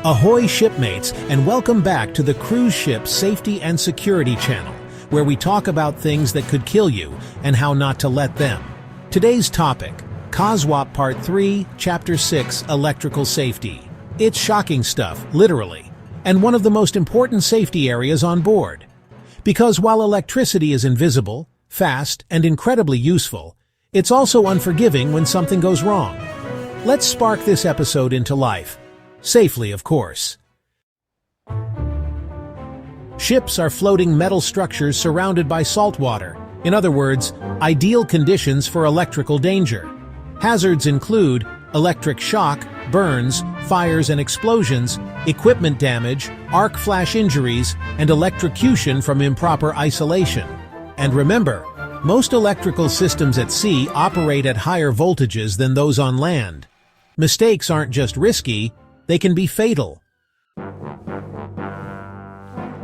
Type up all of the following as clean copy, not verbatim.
Ahoy shipmates, and welcome back to the Cruise Ship Safety and Security channel, where we talk about things that could kill you and how not to let them. Today's topic, COSWP Part 3, Chapter 6, Electrical Safety. It's shocking stuff, literally, and one of the most important safety areas on board. Because while electricity is invisible, fast, and incredibly useful, it's also unforgiving when something goes wrong. Let's spark this episode into life. Safely, of course. Ships are floating metal structures surrounded by salt water. In other words, ideal conditions for electrical danger. Hazards include electric shock, burns, fires and explosions, equipment damage, arc flash injuries, and electrocution from improper isolation. And remember, most electrical systems at sea operate at higher voltages than those on land. Mistakes aren't just risky, they can be fatal.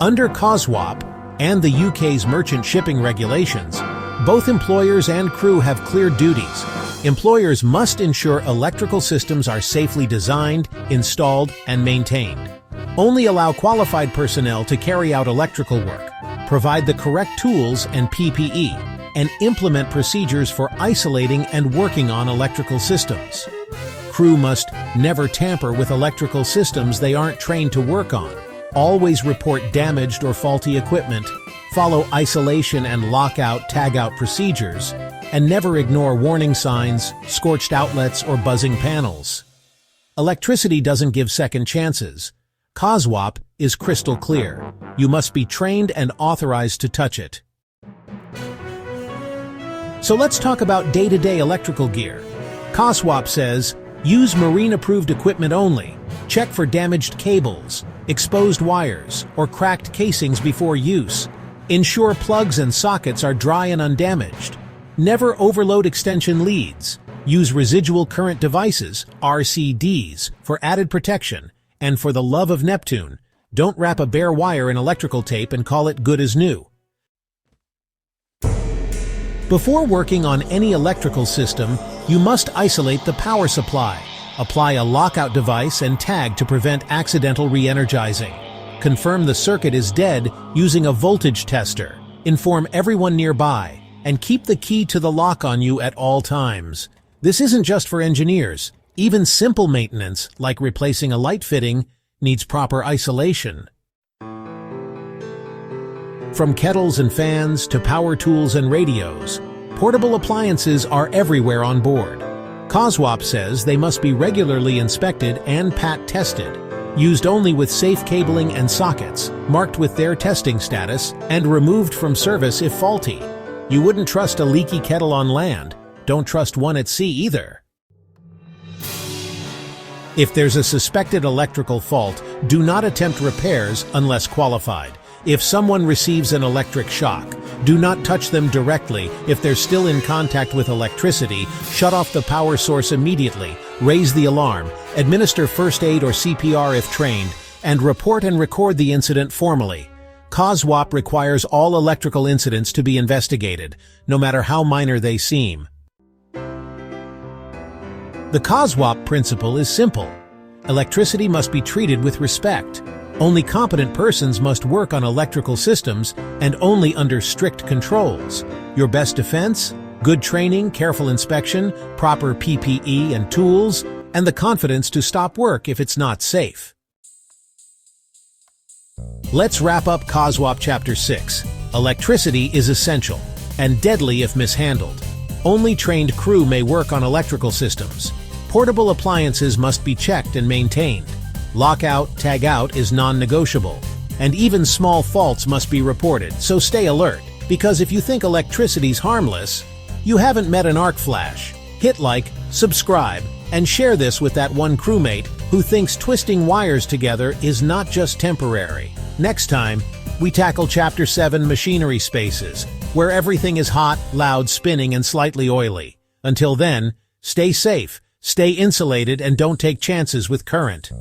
Under COSWP and the UK's merchant shipping regulations, both employers and crew have clear duties. Employers must ensure electrical systems are safely designed, installed, and maintained. Only allow qualified personnel to carry out electrical work, provide the correct tools and PPE, and implement procedures for isolating and working on electrical systems. Crew must never tamper with electrical systems they aren't trained to work on. Always report damaged or faulty equipment, follow isolation and lockout, tagout procedures, and never ignore warning signs, scorched outlets, or buzzing panels. Electricity doesn't give second chances. COSWP is crystal clear. You must be trained and authorized to touch it. So let's talk about day-to-day electrical gear. COSWP says, use marine-approved equipment only. Check for damaged cables, exposed wires, or cracked casings before use. Ensure plugs and sockets are dry and undamaged. Never overload extension leads. Use residual current devices, RCDs, for added protection. And for the love of Neptune, don't wrap a bare wire in electrical tape and call it good as new. Before working on any electrical system, you must isolate the power supply. Apply a lockout device and tag to prevent accidental re-energizing. Confirm the circuit is dead using a voltage tester. Inform everyone nearby, and keep the key to the lock on you at all times. This isn't just for engineers. Even simple maintenance, like replacing a light fitting, needs proper isolation. From kettles and fans to power tools and radios, portable appliances are everywhere on board. COSWP says they must be regularly inspected and PAT-tested, used only with safe cabling and sockets, marked with their testing status, and removed from service if faulty. You wouldn't trust a leaky kettle on land. Don't trust one at sea either. If there's a suspected electrical fault, do not attempt repairs unless qualified. If someone receives an electric shock, do not touch them directly. If they're still in contact with electricity, shut off the power source immediately, raise the alarm, administer first aid or CPR if trained, and report and record the incident formally. COSWP requires all electrical incidents to be investigated, no matter how minor they seem. The COSWP principle is simple. Electricity must be treated with respect. Only competent persons must work on electrical systems and only under strict controls. Your best defense? Good training, careful inspection, proper PPE and tools, and the confidence to stop work if it's not safe. Let's wrap up COSWP Chapter 6. Electricity is essential and deadly if mishandled. Only trained crew may work on electrical systems. Portable appliances must be checked and maintained. Lockout, tagout is non-negotiable. And even small faults must be reported, so stay alert. Because if you think electricity's harmless, you haven't met an arc flash. Hit like, subscribe, and share this with that one crewmate who thinks twisting wires together is not just temporary. Next time, we tackle Chapter 7 Machinery Spaces, where everything is hot, loud, spinning, and slightly oily. Until then, stay safe, stay insulated, and don't take chances with current.